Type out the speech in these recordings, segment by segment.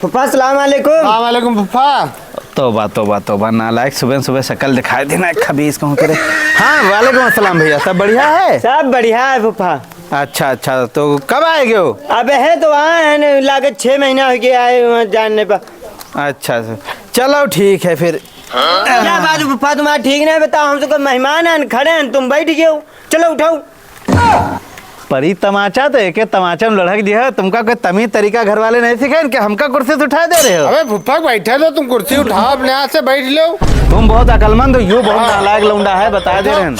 फूफा सलाम अलैकुम। वालेकुम फूफा। तोबा तोबा तोबा नालायक, सुबह सुबह शक्ल दिखाई देना खबीस कहूँ करे। हाँ वालेकुम अस्सलाम भैया, सब बढ़िया है? सब बढ़िया है फूफा। अच्छा अच्छा, तो कब आएगे हो? अब है तो वहाँ है न, लागत 6 महीना हो गया है वहाँ जानने पर। अच्छा अच्छा, चलो ठीक है फिर। क्या बात फूफा, तुम्हारा ठीक नहीं बताओ, हम तो मेहमान हैं, खड़े हैं, तुम बैठ गए हो, चलो उठाओ। परी तमाचा तो एक तमाचा में लड़क दिया है। तुमका कोई तमीज तरीका घर वाले नहीं सिखाए कि हमका कुर्सी से उठा दे रहे हो? अबे फूफा बैठे तो तुम कुर्सी उठाओ, अपने हाथ से बैठ लो। तुम बहुत अकलमंद हो, यू बहुत नालायक लौंडा है, बता दे रहे हैं।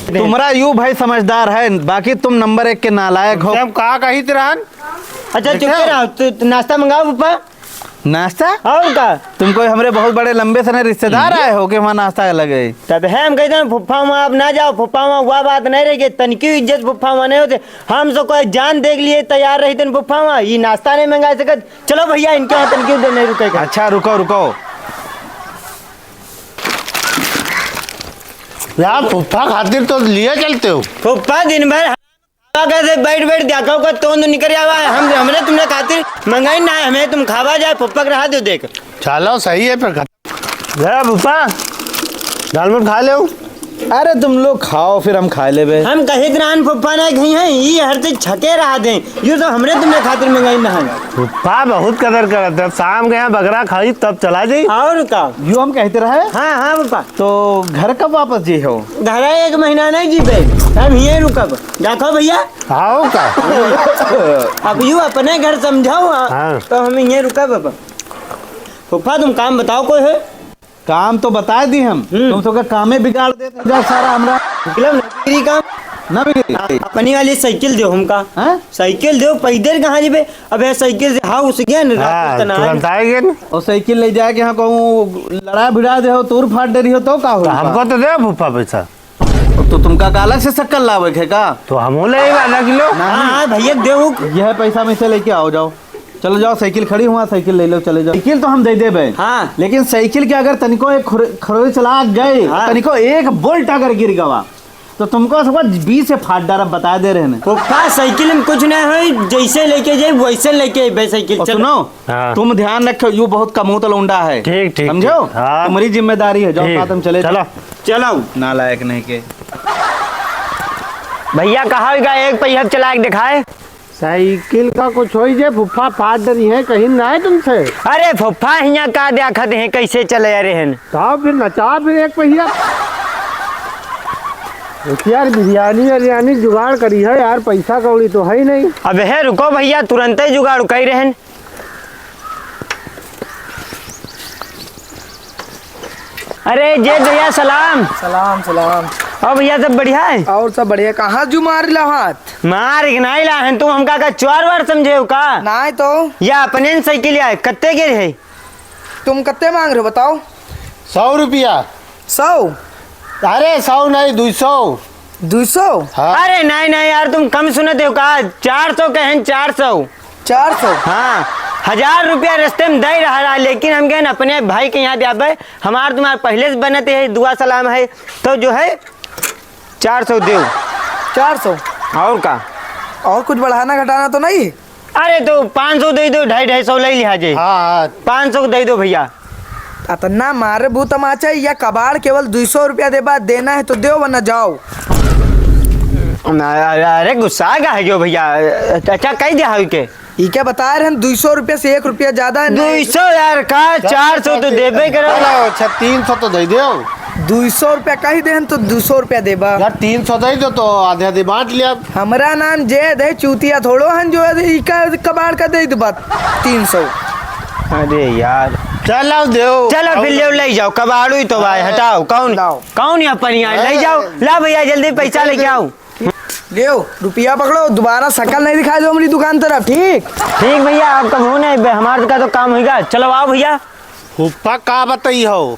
तुम्हारा यू भाई समझदार है, बाकी तुम नंबर 1 के नालायक हो। हम कहा कही तरह। अच्छा चुप रहो, तो नाश्ता मंगाओ फूफा। नाश्ता? और का तुम कोई हमारे बहुत बड़े लंबे समय रिश्तेदार आए हो कि वहाँ नाश्ता लगे? तब है हम कहते हैं फूफा वहाँ अब ना जाओ, फूफा वहाँ हुआ बात नहीं रही, तनकी इज्जत फूफा वहाँ नहीं होते। हम सब कोई जान देख लिए तैयार रही थे फूफा वहाँ, ये नाश्ता नहीं मंगा सकते। चलो भैया इनके यहाँ तनकी नहीं रुकेगा। अच्छा रुको रुको, यार फूफा खातिर तो लिए चलते हो। फूफा दिन भर कैसे बैठ बैठ देखो का तो निकल आवा है। हम हमने तुमने खातिर मंगाई ना, हमें तुम खावा जाए फूफा रहा दो देख। चलो सही है फिर। फूफा दाल मोट खा लो। अरे तुम लोग खाओ फिर हम खा ले। हम कहे तरह फूफा नहीं गई हैं, ये हर से छके रहा दे, ये तो हमने तुमने खातिर मंगाई ना है। फूफा बहुत कदर करते हैं, शाम के यहाँ बकरा खाई तब चला जाई। और का यू हम कहते रहे। हाँ हाँ फूफा। तो घर कब वापस जी हो? घर 1 महीना नहीं जी पे, हम यहीं रुकब। देखो भैया आओ का अब यू अपने घर समझाओ। हाँ। तो हम यहीं रुकब। अब फूफा तुम काम बताओ कोई है? काम तो बता दी हम, तुम तो का कामे बिगाड़ देते जा सारा हमरा। मतलब नहीं काम ना बिगड़ी। अपनी वाली साइकिल दो हमका। हैं? साइकिल दो पैदल कहाँ जीबे? अब है साइकिल से हाउस गया न रात को तुरंत आएंगे न। और साइकिल ले जाके यहाँ कहूँ लड़ा भिड़ा दे हो, तोड़ फाड़ दे रही हो तो का हो? हमको तो दे फूफा पैसा। तो तुमका का अलग से शक्कर लावे है का? तो हम ले आधा किलो। हाँ हाँ भैया दो। यह पैसा में से लेके आओ, जाओ चलो जाओ, साइकिल खड़ी हुआ, साइकिल ले लो, चले जाओ। साइकिल तो हम दे देबे। हाँ। लेकिन साइकिल के अगर तनिको एक खरोई चला गए, हाँ। तनिको एक बोल्ट अगर गिर गवा तो तुमको सब 20 से फाट डारा बता दे रहे हैं। फूफा साइकिल में कुछ नहीं हो, जैसे लेके जाए वैसे लेके आए साइकिल। और चलो सुनो, हाँ। तुम ध्यान रखो, यू बहुत कमूत लौंडा है। ठीक ठीक समझो? हाँ। तुम्हारी जिम्मेदारी है, जाओ ठीक। साथ हम चले। चलो चलो नालायक नहीं के। भैया कहा एक पहिया चला के दिखाए। साइकिल का कुछ हो जाए फूफा फाट रही है, कहीं ना है तुमसे। अरे फूफा यहाँ का देखते हैं कैसे चले आ रहे हैं। तो फिर नचा फिर एक पहिया। यार बिरयानी जुगाड़ करी है यार, पैसा कौड़ी तो है ही नहीं। अब है रुको भैया, तुरंत ही जुगाड़ कई रहे। अरे जे भैया सलाम। सलाम सलाम। और भैया सब बढ़िया है? और सब बढ़िया। कहाँ जू मार ला हाथ? मार नहीं ला है तुम हमका का चोर वार समझे हो का? ना तो या अपने साइकिल आए कत्ते के है? तुम कितने मांग रहे हो बताओ? 100 रुपया। 100? अरे 100 नहीं 200। 200? हाँ। अरे नहीं नहीं यार तुम कम सुनते हो का? 400 कहें 400। 400? हाँ 1000 रुपया रास्ते में दे रहा, लेकिन हम कहें अपने भाई के यहाँ दे। हमारे तुम्हारे पहले से बनते है, दुआ सलाम है, तो जो है 400 दो। 400? और का? और कुछ बढ़ाना घटाना तो नहीं? अरे तो 500 दे दो, 250 ले लिया जे। हाँ 500 दे दो भैया। अतना मारे भूत तमाचा या कबाड़ केवल 200 रुपया दे बाद देना है तो दो वरना जाओ। अरे गुस्सा का है क्यों भैया? अच्छा कह दिया है के? ये क्या बता रहे हैं? 200 रुपया से 1 रुपया ज्यादा है। 200 यार का 400 तो देबे करो। अच्छा 300 तो दे दो। 200 रुपया कही दे तो 200 रुपया देबा। यार 300 दे दो तो आधे आधे बांट लिया। हमारा नाम जय दे चूतिया थोड़ो हन जो है कबाड़ का दे दो बात 300। अरे यार चलो दो। चलो फिर ले जाओ, कबाड़ू ही तो भाई हटाओ। कौन कौन यहाँ पर यहाँ ले जाओ? ला भैया जल्दी पैसा लेके आओ। ले रुपया पकड़ो, दोबारा शकल नहीं दिखाई दो हमारी दुकान तरफ। ठीक ठीक भैया, आपका हो नहीं, हमारे का तो काम होगा। चलो आओ भैया। फूफा का बताई हो?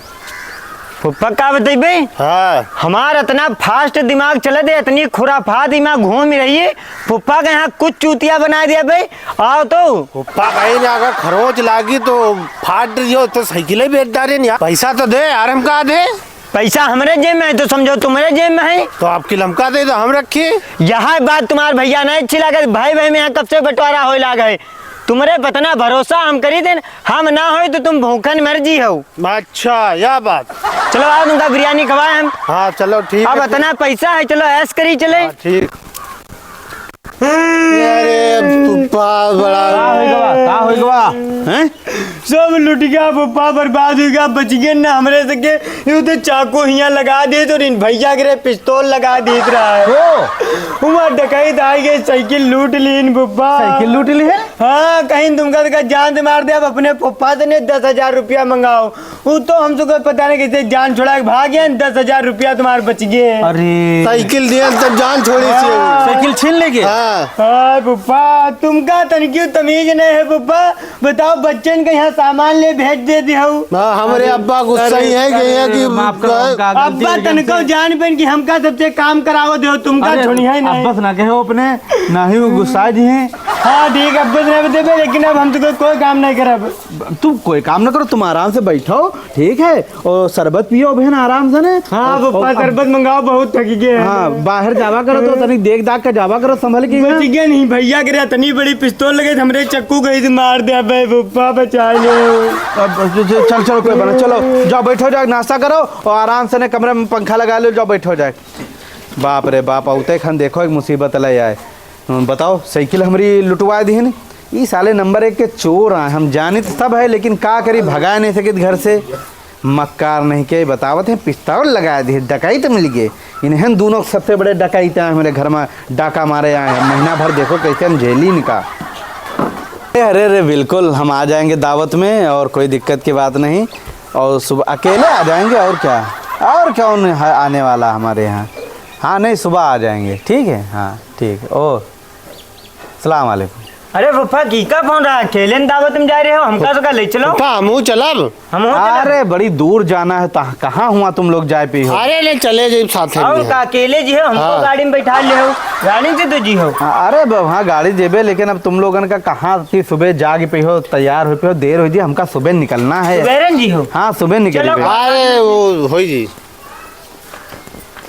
फूफा का बताइए? हाँ। हमारा इतना फास्ट दिमाग चले दे, इतनी खुराफा दिमाग घूम रही है। फूफा के यहाँ कुछ चूतिया बना दिया भाई। आओ तो फूफा कहीं ना अगर खरोच लागी तो फाट रही हो तो साइकिल बेच डाले यार। पैसा तो दे यार, हम कहा दे। पैसा हमारे जेब में है तो समझो तुम्हारे जेब में है। तो आपकी लमका दे दो, हम रखिए। यहाँ बात तुम्हारे भैया नहीं अच्छी लगे, भाई भाई में यहाँ कब से बंटवारा हो लगा है। तुम्हारे पतना भरोसा हम करी देन, हम ना हो तो तुम भूखन मर जी हो। अच्छा यह बात। चलो आओ तुमका बिरयानी खवाए हम। हाँ चलो ठीक अब है। इतना पैसा है, चलो ऐश करी चले। हाँ, ठीक। अरे पुप्पा बड़ा का होई गवा हैं? सब लुट गया पप्पा, बर्बाद हो गया, बच गए ना हमरे सके। यूं तो चाकू हियां लगा दे तो इन भैया के पिस्तौल लगा देत रहा है। वहाँ डकैत आ गए, साइकिल लूट ली इन पप्पा। साइकिल लूट ली है? हाँ, कहीं तुमका तो जान से मार दे। अब अपने पप्पा से ने 10,000 रुपया मंगाओ। वो तो हमसे कोई पता नहीं कैसे जान छोड़ा के भाग गया। 10,000 रुपया तुम्हारे बच गए। अरे साइकिल दिया तब जान छोड़ी थी। साइकिल छीन लेगे? हाँ हाँ पप्पा, तुमका तनिक तमीज नहीं है पप्पा। बताओ बच्चन के यहाँ सामान ले भेज देते हो। हाँ, हमारे अब्बा गुस्सा ही है कि माफ करो, हमका गलती अब्बा हो गई तनिको हमसे। जान पेन की हमका सबसे काम कराओ दो, तुमका अरे, छोड़ी है अब नहीं। बस ना कहो अपने, ना ही वो गुस्सा जी हैं। हाँ ठीक, अब्बा नहीं देवे, लेकिन अब हम तो कोई काम नहीं करब। तुम कोई काम ना करो, तुम आराम से बैठो, ठीक है? और शरबत पियो बहन आराम से ने। हाँ पप्पा, शरबत मंगाओ, बहुत थक गए। हाँ, बाहर जावा करो तो तनिक देख दाख के जावा करो, संभल के। बच गए नहीं भैया के इतनी बड़ी पिस्तौल लगे, हमरे चक्कू गई से मार दे। अबे पप्पा बचा लो। चल चलो कोई बात नहीं, चलो जाओ बैठो, जाओ नाश्ता करो और आराम से ने कमरे में पंखा लगा लो, जाओ बैठो जाए। बाप रे बाप, औते खन देखो एक मुसीबत ले आए। बताओ साइकिल हमारी लुटवा दी है न, ये साले नंबर 1 के चोर आए। हम जाने तो सब है, लेकिन का करी, भगा नहीं सके घर से। मक्कार नहीं के बतावत है, पिस्तौल लगा दी, डकैत मिल गए। इन्हें दोनों सबसे बड़े डकैत आए मेरे घर में, डाका मारे आए हैं। महीना भर देखो कैसे हम झेली इनका। अरे अरे बिल्कुल, हम आ जाएंगे दावत में, और कोई दिक्कत की बात नहीं। और सुबह अकेले आ जाएंगे, और क्या उन्हें आने वाला हमारे यहाँ। हाँ नहीं, सुबह आ जाएंगे, ठीक है? हाँ ठीक है। ओ सलाम वालेकुम। अरे पप्पा की का फोन रहा, अकेले न दावत में जा रहे हो, हमका तो ले चलो। हम चलब। हम अरे बड़ी दूर जाना है, कहाँ हुआ तुम लोग जाए पी हो? अरे ले चले जी साथ और का अकेले जी हो, हमको हाँ। गाड़ी में बैठा ले हो, गाड़ी से तो जी हो। अरे वहाँ गाड़ी जेबे, लेकिन अब तुम लोगन का कहाँ थी, सुबह जाग पे हो, तैयार हो पे हो, देर हो जी, हमका सुबह निकलना है। बेरन जी हो। हाँ सुबह निकल चलो। पे। अरे वो हो जी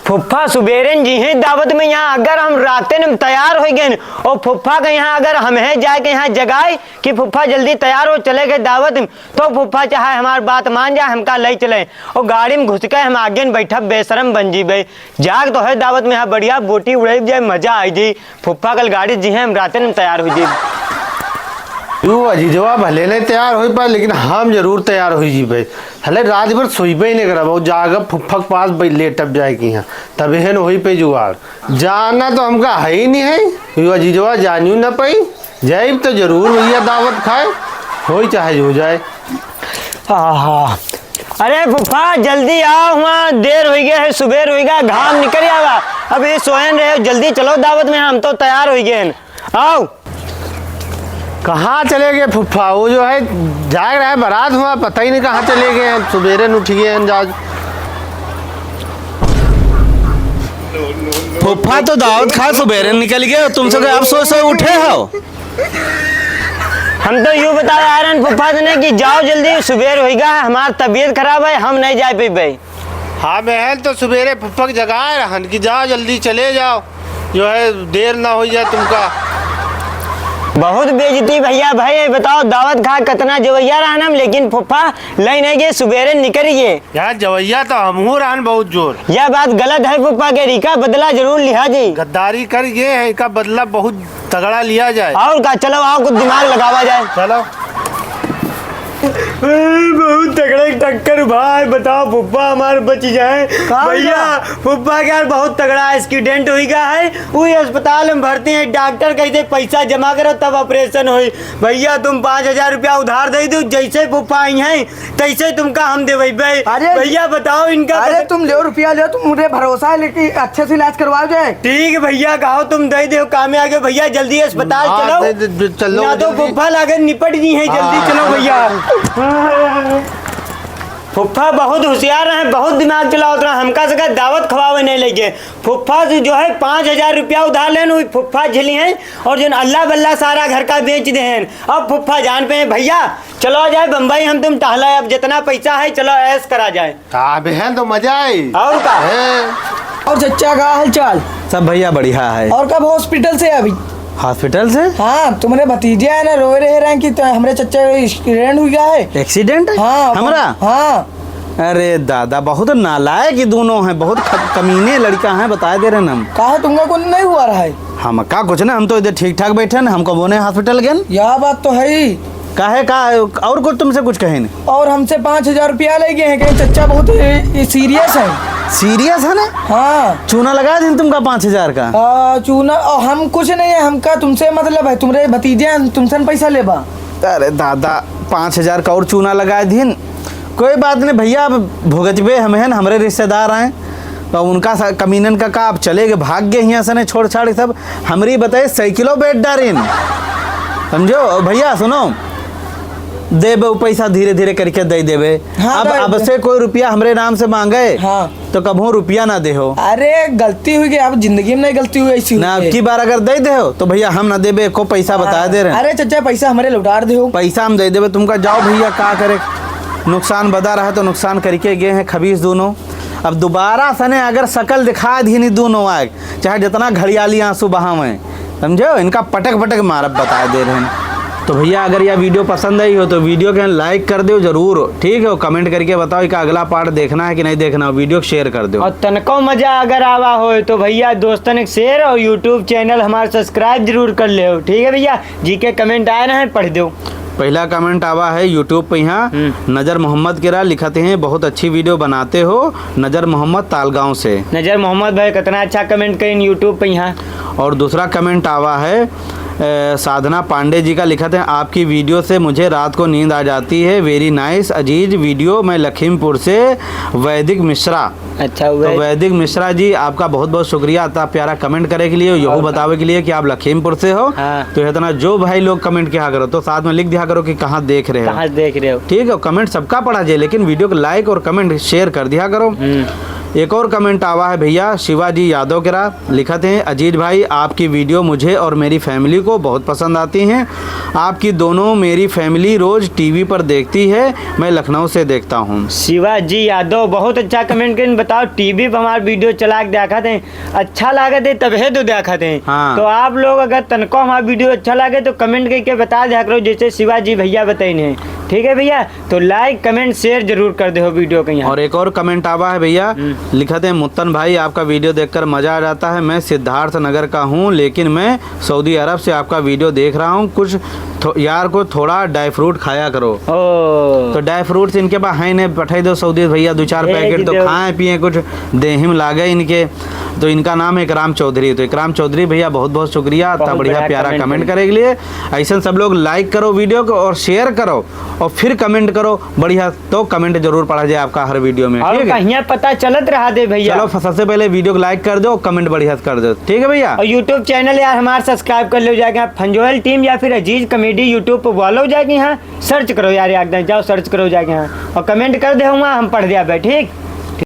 फुफ्फा सुबेरन जी हैं दावत में। यहाँ अगर हम रातें में तैयार हो गए और फुफ्फा के यहाँ अगर हमें जाए के यहाँ जगाए कि फुफ्फा जल्दी तैयार हो चले गए दावत में, तो फुफ्फा चाहे हमारी बात मान जाए, हमका ले चले और गाड़ी में घुस के हम आगे न बैठा बेशरम बन जी भाई। जाग तो है दावत में, यहाँ बढ़िया बोटी उड़े जाए, मजा आई जी। फुफ्फा कल गाड़ी जी है, हम रातें में तैयार हो जी। यू अजीजवा भले नहीं तैयार हो पाए, लेकिन हम जरूर तैयार हो जी भाई। हले रात भर सोईबे ही नहीं करा, वो जागब फुफ्फा के पास लेटप जाएगी यहाँ, तभी है वही पे जुगाड़। जाना तो हमका है ही नहीं है, यू अजीजवा जानियो ना पाई, जाइब तो जरूर भैया दावत खाए, हो चाहे हो जाए। आहा, अरे फुफ्फा जल्दी आओ, वहाँ देर हो गया है, सुबह हो गया, घाम निकल आवा। अब ये सोयन रहे, जल्दी चलो दावत में, हम तो तैयार हो गए। आओ। कहाँ चले गए फुफ्फा? वो जो है जाग रहा है, बारात हुआ, पता ही नहीं कहाँ चले गए हैं। सुबेरे उठ गए हैं जाग। फुफ्फा तो दावत खा सुबेरे निकल गए, तुम सब अब सो उठे हो। हम तो यूँ बता रहे हैं फुफ्फा से ने कि जाओ जल्दी, सुबह होगा, हमारी तबीयत खराब है, हम नहीं जा पाए। हाँ बहन तो सुबेरे फुफ्फा जगाए रहन कि जाओ जल्दी चले जाओ, जो है देर ना हो जाए तुमका। बहुत बेइज्जती भैया भाई, बताओ दावत खा कितना जवैया रहना, लेकिन फुफ्फा ले नहीं गए, सुबेरे निकल गए। यार जवैया तो हमहू रहन बहुत जोर। यह बात गलत है फुफ्फा के, रिका बदला जरूर लिहा जी। गद्दारी कर गए हैं, इसका बदला बहुत तगड़ा लिया जाए। और का चलो आओ, कुछ दिमाग लगावा जाए। चलो। बहुत तगड़े टक्कर भाई, बताओ फुफ्फा हमारे बच जाए। भैया फुफ्फा के यार बहुत तगड़ा एक्सीडेंट हुई गया है, वही अस्पताल में भर्ती है। डॉक्टर कहते पैसा जमा करो तब ऑपरेशन हुई। भैया तुम 5,000 रुपया उधार दे दो, जैसे फुफ्फा आई हैं तैसे तुमका हम देवे। अरे भैया बताओ इनका। अरे तुम ले रुपया ले, तुम मुझे भरोसा है, लेकिन अच्छे से इलाज करवाओ जाए। ठीक है भैया, कहो तुम दे दो, काम में आगे। भैया जल्दी अस्पताल हाँ, चलो, चलो ना तो जल्दी। फुफ्फा लागत निपट गई है, जल्दी हाँ। चलो भैया। फुफ्फा बहुत होशियार है, बहुत दिमाग चलाओ, हमका सका दावत खवावे नहीं लगे। फुफ्फा से जो है 5,000 रुपया उधार लेन, वही फुफ्फा झेली हैं और जो अल्लाह बल्ला सारा घर का बेच दे हैं। अब फुफ्फा जान पे हैं। भैया चलो आ जाए बम्बई, हम तुम टहला, अब जितना पैसा है चलो ऐश करा जाए। हाँ बहन तो मजा आई। और का हैं? और चच्चा का हाल चाल? सब भैया बढ़िया है। और कब हॉस्पिटल से अभी? हॉस्पिटल से हाँ तुम्हारे भतीजे है ना रो रहे हैं कि हमारे चच्चा का एक्सीडेंट हुआ है। एक्सीडेंट हाँ हमरा? हाँ अरे दादा बहुत नालायक ये दोनों हैं, बहुत कमीने लड़का हैं, बता दे रहे हैं हम। कहा तुमका कुछ नहीं हुआ रहा है? हम का कुछ ना, हम तो इधर ठीक ठाक बैठे हैं, हमको बोने हॉस्पिटल गए। यह बात तो है ही। काहे का और कुछ तुमसे कुछ कहे नहीं? और हमसे 5,000 रुपया ले गए हैं, कहीं चच्चा बहुत सीरियस है। सीरियस है ना? हाँ चूना लगा दिन तुमका 5,000 का? चूना और हम कुछ नहीं है, हमका तुमसे मतलब है, तुम्हारे भतीजे हैं, तुमसे पैसा लेबा। अरे दादा 5,000 का और चूना लगा दिन, कोई बात नहीं भैया, अब भुगतबे हम हैं, हमारे रिश्तेदार आए तो उनका कमीनन का आप चले गए, भाग गए यहाँ से, नहीं छोड़ छाड़ सब। हमारी बताए साइकिलों बैठ डारिन, समझो भैया। सुनो, देबे पैसा धीरे धीरे करके दे देबे। हाँ, अब से कोई रुपया हमरे नाम से मांगे हाँ तो कभू रुपया ना दे हो। अरे गलती हुई गई, अब जिंदगी में नहीं गलती हुई ऐसी ना, हुई अब है। की बार अगर दे दे हो तो भैया हम ना देबे, को पैसा बता दे रहे हैं। अरे चच्चा पैसा हमारे लौटा दे हो। पैसा हम दे देबे तुमका, जाओ भैया का करे, नुकसान बता रहा है तो नुकसान करके गए हैं खबीस दोनों। अब दोबारा सने अगर शकल दिखा दी नहीं दोनों आग, चाहे जितना घड़ियाली आंसू बहावें, समझो, इनका पटक पटक मारब बता दे रहे हैं। तो भैया अगर यह वीडियो पसंद आई हो तो वीडियो के लाइक कर दो जरूर, ठीक है? कमेंट करके बताओ कि अगला पार्ट देखना है कि नहीं देखना, वीडियो शेयर कर दो। और तनको मजा अगर आवा हो तो भैया दोस्तन के शेयर और यूट्यूब चैनल हमारा सब्सक्राइब जरूर कर ले हो, ठीक है भैया? जी के कमेंट आए ना है पढ़ दो। पहला कमेंट आवा है यूट्यूब पे, यहाँ नजर मोहम्मद किरा लिखते हैं, बहुत अच्छी वीडियो बनाते हो, नजर मोहम्मद तालगांव से। नजर मोहम्मद भाई कितना अच्छा कमेंट करें यूट्यूब पे यहाँ। और दूसरा कमेंट आवा है साधना पांडे जी का, लिखते हैं आपकी वीडियो से मुझे रात को नींद आ जाती है, वेरी नाइस अजीज वीडियो। मैं लखीमपुर से वैदिक मिश्रा। अच्छा तो वैदिक मिश्रा जी आपका बहुत बहुत शुक्रिया इतना प्यारा कमेंट करे के लिए, यही बतावे के लिए कि आप लखीमपुर से हो। हाँ। तो इतना जो भाई लोग कमेंट किया करो तो साथ में लिख दिया करो कि कहाँ देख रहे हो, कहाँ देख रहे हो, ठीक है? कमेंट सबका पढ़ा जाए, लेकिन वीडियो को लाइक और कमेंट शेयर कर दिया करो। एक और कमेंट आवा है भैया शिवाजी यादव करा, लिखते हैं अजीत भाई आपकी वीडियो मुझे और मेरी फैमिली को बहुत पसंद आती हैं, आपकी दोनों मेरी फैमिली रोज टीवी पर देखती है, मैं लखनऊ से देखता हूँ। शिवाजी यादव बहुत अच्छा कमेंट करें, बताओ टीवी पर हमारे वीडियो चला के देखा थे, अच्छा लगा थे तभी तो देखा थे। हाँ। तो आप लोग अगर तनको हमारा वीडियो अच्छा लगे तो कमेंट करके बता दिया करो, जैसे शिवाजी भैया बताइए, ठीक है भैया? तो लाइक कमेंट शेयर जरूर कर दे हो वीडियो के यहाँ। और एक और कमेंट आवा है भैया, लिखते हैं मुत्तन भाई आपका वीडियो देखकर मजा आ जाता है, मैं सिद्धार्थ नगर का हूँ लेकिन मैं सऊदी अरब से आपका वीडियो देख रहा हूँ, कुछ यार को थोड़ा ड्राई फ्रूट खाया करो। तो ड्राई फ्रूट्स इनके पास है नहीं, पठाई दो सऊदी भैया 2-4 पैकेट तो खाएं पिए, कुछ देहिम लागे इनके। तो इनका नाम है इकराम चौधरी। तो इकराम चौधरी भैया बहुत बहुत शुक्रिया इतना बढ़िया प्यारा कमेंट करे के लिए। ऐसा सब लोग लाइक करो वीडियो को और शेयर करो और फिर कमेंट करो बढ़िया, तो कमेंट जरूर पढ़ा जाए आपका हर वीडियो में, ठीक है? कहीं पता चलत रहा दे भैया। चलो सबसे पहले वीडियो को लाइक कर दो, कमेंट बढ़िया कर दो, ठीक है भैया? और यूट्यूब चैनल यार हमारा सब्सक्राइब कर लो जाके, फंजोयल टीम या फिर अजीज कॉमेडी यूट्यूब पर बोलो जाके, यहाँ सर्च करो यार, एकदम जाओ सर्च करो जाके यहाँ और कमेंट कर दे, हम पढ़ दिया भाई, ठीक।